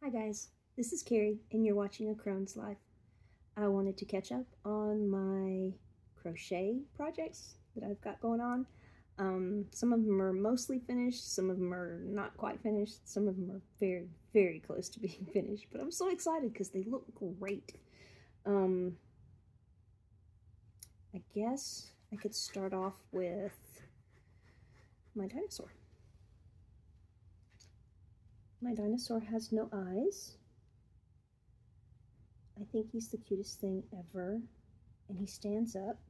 Hi guys, this is Carrie and you're watching A Crone's Life. I wanted to catch up on my crochet projects that I've got going on. Some of them are mostly finished, some of them are not quite finished, some of them are very, very close to being finished, but I'm so excited because they look great. I guess I could start off with my dinosaur. My dinosaur has no eyes. I think he's the cutest thing ever, and he stands up,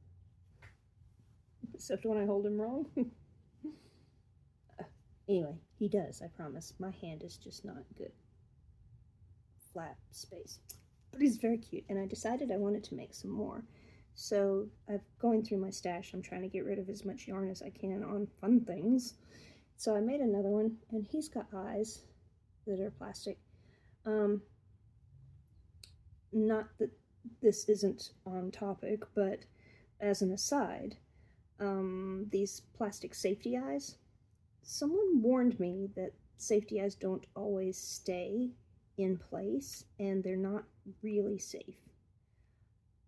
except when I hold him wrong. Anyway, he does, I promise. My hand is just not good. Flat space. But he's very cute, and I decided I wanted to make some more. So I'm going through my stash. I'm trying to get rid of as much yarn as I can on fun things. So I made another one, and he's got eyes that are plastic. Not that this isn't on topic, but as an aside, these plastic safety eyes, someone warned me that safety eyes don't always stay in place and they're not really safe.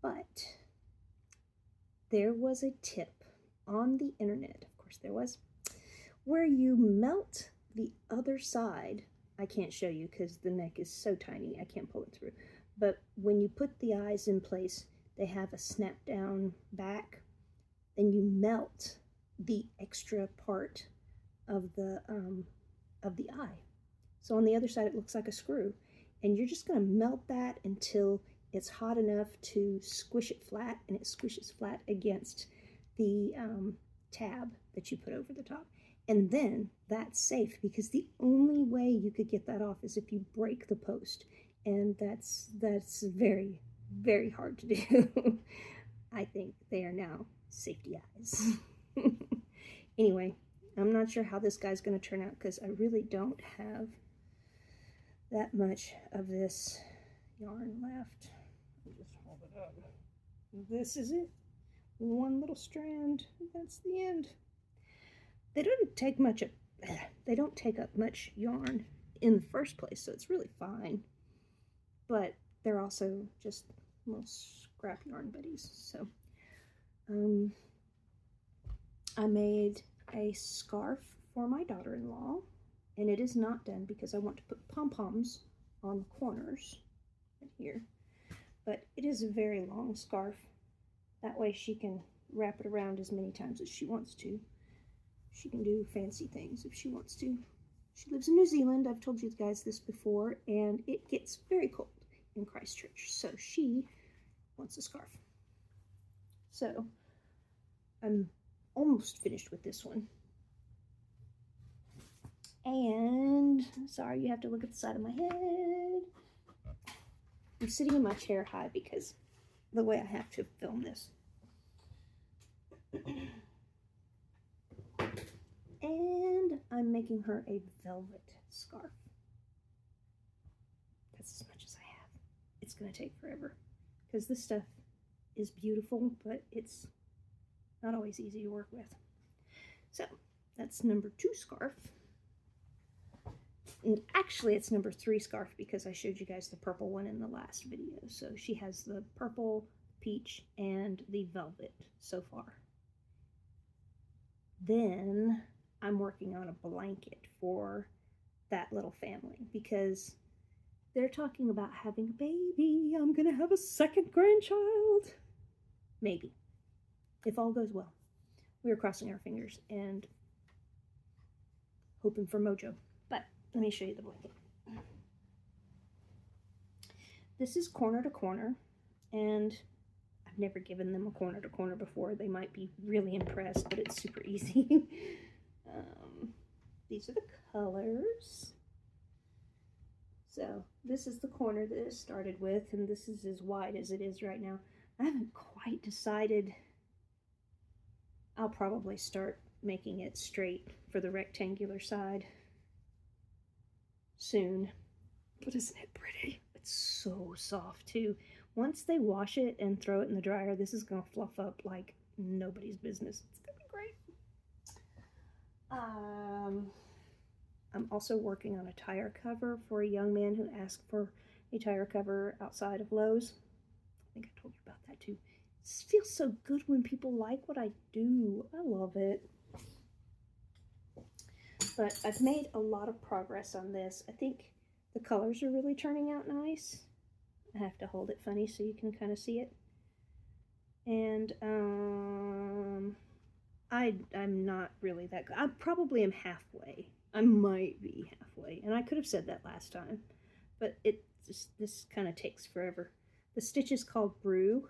But there was a tip on the internet, of course there was, where you melt the other side. I can't show you because the neck is so tiny I can't pull it through. But when you put the eyes in place, they have a snap down back. Then you melt the extra part of the eye. So on the other side, it looks like a screw, and you're just going to melt that until it's hot enough to squish it flat, and it squishes flat against the tab that you put over the top. And then that's safe, because the only way you could get that off is if you break the post. And that's very, very hard to do. I think they are now safety eyes. Anyway, I'm not sure how this guy's going to turn out because I really don't have that much of this yarn left. I'll just hold it up. This is it. One little strand. That's the end. They don't take up much yarn in the first place, so it's really fine. But they're also just little scrap yarn buddies. So I made a scarf for my daughter-in-law, and it is not done because I want to put pom-poms on the corners right here. But it is a very long scarf. That way she can wrap it around as many times as she wants to. She can do fancy things if she wants to. She lives in New Zealand. I've told you guys this before, and it gets very cold in Christchurch, so she wants a scarf. So I'm almost finished with this one. And sorry, you have to look at the side of my head. I'm sitting in my chair high because the way I have to film this. And I'm making her a velvet scarf. That's as much as I have. It's going to take forever because this stuff is beautiful, but it's not always easy to work with. So that's number 2 scarf. And actually it's number 3 scarf because I showed you guys the purple one in the last video. So she has the purple, peach, and the velvet so far. Then I'm working on a blanket for that little family because they're talking about having a baby. I'm gonna have a second grandchild. Maybe. If all goes well. We are crossing our fingers and hoping for mojo. But let me show you the blanket. This is corner to corner, and I've never given them a corner to corner before. They might be really impressed, but it's super easy. These are the colors. So this is the corner that it started with, and this is as wide as it is right now. I haven't quite decided. I'll probably start making it straight for the rectangular side soon. But isn't it pretty? It's so soft too. Once they wash it and throw it in the dryer, this is gonna fluff up like nobody's business. It's gonna be great. I'm also working on a tire cover for a young man who asked for a tire cover outside of Lowe's. I think I told you about that too. It feels so good when people like what I do. I love it. But I've made a lot of progress on this. I think the colors are really turning out nice. I have to hold it funny so you can kind of see it. And I'm not really that good. I probably am halfway. I might be halfway, and I could have said that last time, but this kind of takes forever. The stitch is called Brew,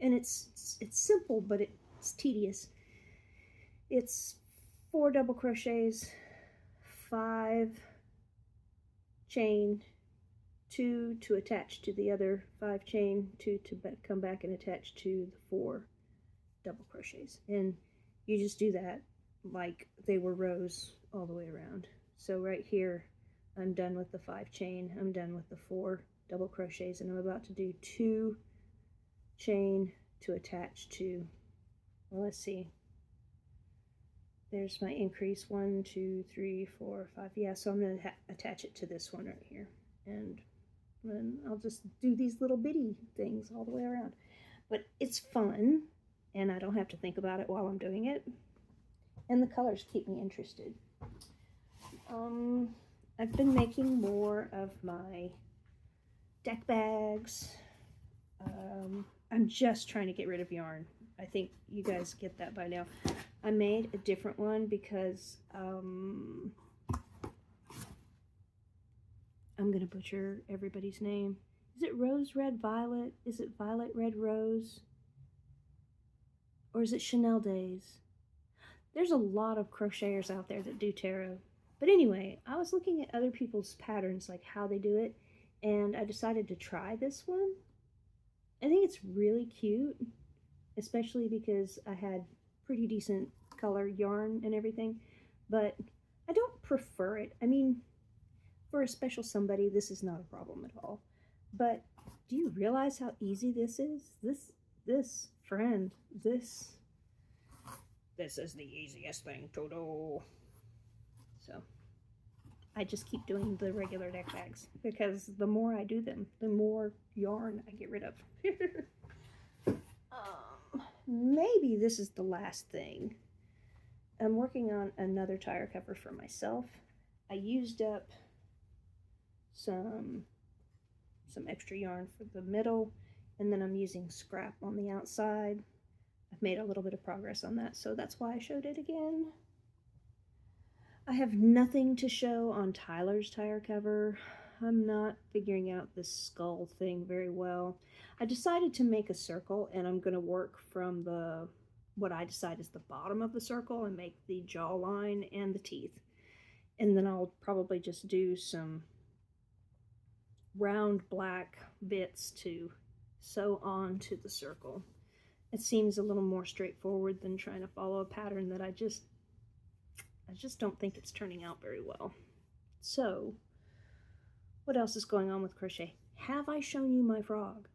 and it's simple, but it's tedious. It's 4 double crochets, 5 chain, 2 to attach to the other 5 chain, 2 to come back and attach to the 4 double crochets, and you just do that like they were rows all the way around. So right here I'm done with the 5 chain, I'm done with the 4 double crochets, and I'm about to do 2 chain to attach to, well, let's see, there's my increase, 1 2 3 4 5, yeah, so I'm going to attach it to this one right here, and then I'll just do these little bitty things all the way around. But it's fun, and I don't have to think about it while I'm doing it, and the colors keep me interested. I've been making more of my deck bags. I'm just trying to get rid of yarn. I think you guys get that by now. I made a different one because I'm going to butcher everybody's name. Is it Rose Red Violet? Is it Violet Red Rose? Or is it Chanel Days? There's a lot of crocheters out there that do tarot. But anyway, I was looking at other people's patterns, like how they do it, and I decided to try this one. I think it's really cute, especially because I had pretty decent color yarn and everything, but I don't prefer it. I mean, for a special somebody, this is not a problem at all. But do you realize how easy this is? This is the easiest thing to do. So I just keep doing the regular deck bags because the more I do them, the more yarn I get rid of. Maybe this is the last thing. I'm working on another tire cover for myself. I used up some extra yarn for the middle, and then I'm using scrap on the outside. I've made a little bit of progress on that, so that's why I showed it again. I have nothing to show on Tyler's tire cover. I'm not figuring out this skull thing very well. I decided to make a circle, and I'm going to work from what I decide is the bottom of the circle and make the jawline and the teeth. And then I'll probably just do some round black bits to sew on to the circle. It seems a little more straightforward than trying to follow a pattern that I just don't think it's turning out very well. So, what else is going on with crochet? Have I shown you my frog?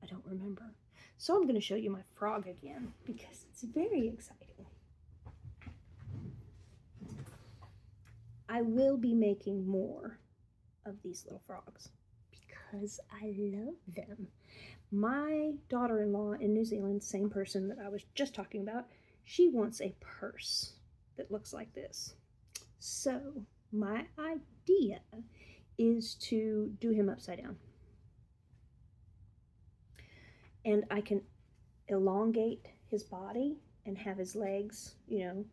I don't remember. So I'm going to show you my frog again because it's very exciting. I will be making more of these little frogs because I love them. My daughter-in-law in New Zealand, same person that I was just talking about, she wants a purse that looks like this. So my idea is to do him upside down. And I can elongate his body and have his legs, you know,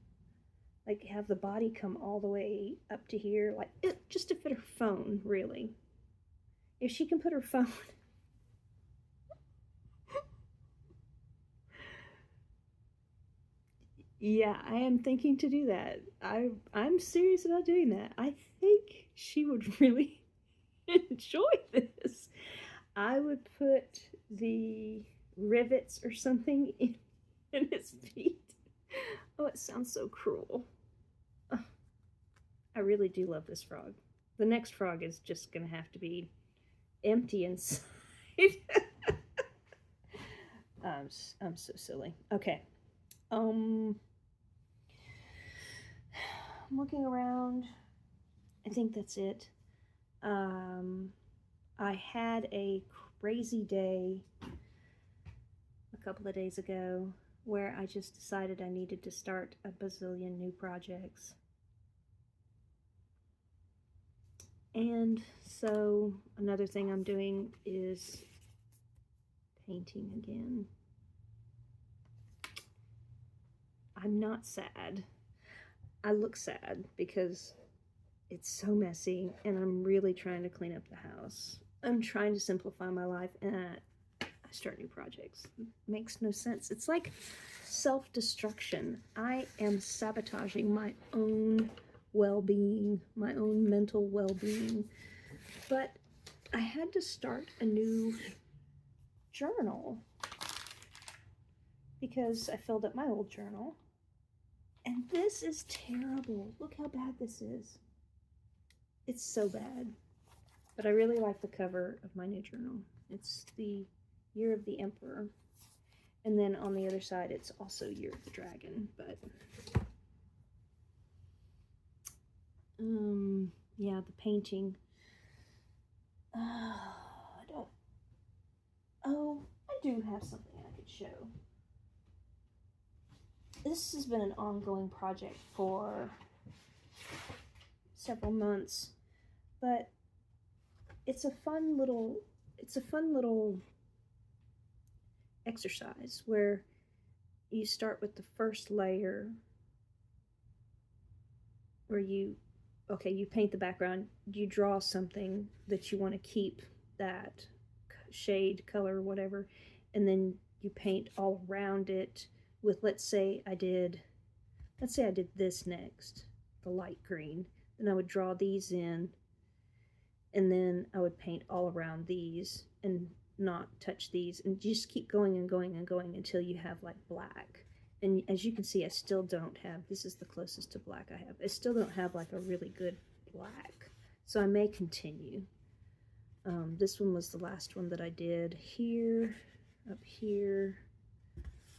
like have the body come all the way up to here, like just to fit her phone, really. If she can put her phone... Yeah, I am thinking to do that. I'm serious about doing that. I think she would really enjoy this. I would put the rivets or something in his feet. Oh, it sounds so cruel. Oh, I really do love this frog. The next frog is just going to have to be empty inside. I'm so silly. Okay. I'm looking around. I think that's it. I had a crazy day a couple of days ago where I just decided I needed to start a bazillion new projects. And so another thing I'm doing is painting again. I'm not sad. I look sad because it's so messy and I'm really trying to clean up the house. I'm trying to simplify my life and I start new projects. It makes no sense. It's like self-destruction. I am sabotaging my own well-being, my own mental well-being. But I had to start a new journal because I filled up my old journal. And this is terrible. Look how bad this is. It's so bad. But I really like the cover of my new journal. It's the Year of the Emperor. And then on the other side, it's also Year of the Dragon. But, yeah, the painting. I do have something I could show. This has been an ongoing project for several months, but it's a fun little exercise where you start with the first layer where you paint the background, you draw something that you want to keep that shade, color, whatever, and then you paint all around it with, let's say I did this next, the light green, then I would draw these in, and then I would paint all around these and not touch these, and just keep going and going and going until you have like black. And as you can see, I still don't have, this is the closest to black I have, I still don't have like a really good black, so I may continue. This one was the last one that I did. Here, up here,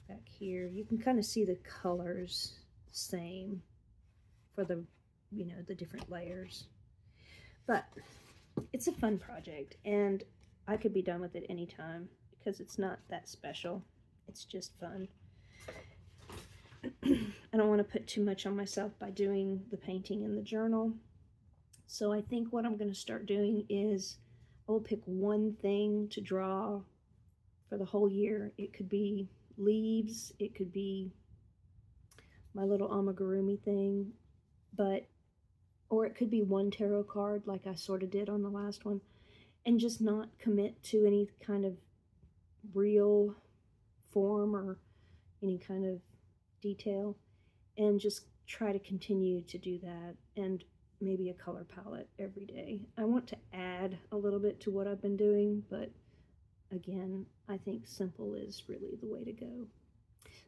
back here, you can kind of see the colors the same for the, the different layers. But it's a fun project, and I could be done with it anytime because it's not that special. It's just fun. I don't want to put too much on myself by doing the painting in the journal. So I think what I'm going to start doing is I will pick one thing to draw for the whole year. It could be leaves, it could be my little amigurumi thing, or it could be one tarot card like I sort of did on the last one, and just not commit to any kind of real form or any kind of detail, and just try to continue to do that, and maybe a color palette every day. I want to add a little bit to what I've been doing, but again, I think simple is really the way to go.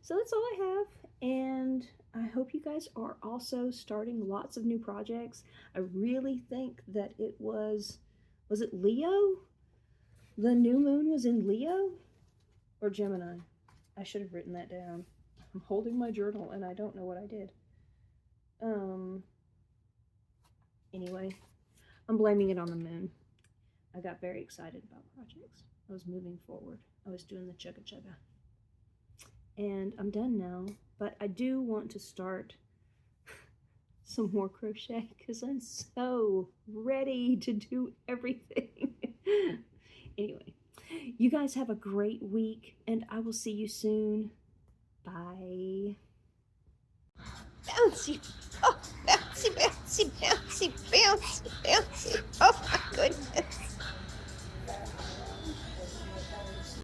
So that's all I have, and I hope you guys are also starting lots of new projects. I really think that it was it Leo? The new moon was in Leo or Gemini? I should have written that down. I'm holding my journal and I don't know what I did. Anyway, I'm blaming it on the moon. I got very excited about projects. I was moving forward. I was doing the chugga chugga. And I'm done now, but I do want to start some more crochet because I'm so ready to do everything. Anyway, you guys have a great week, and I will see you soon. Bye. Bouncy. Oh, bouncy, bouncy, bouncy, bouncy, bouncy. Oh my goodness.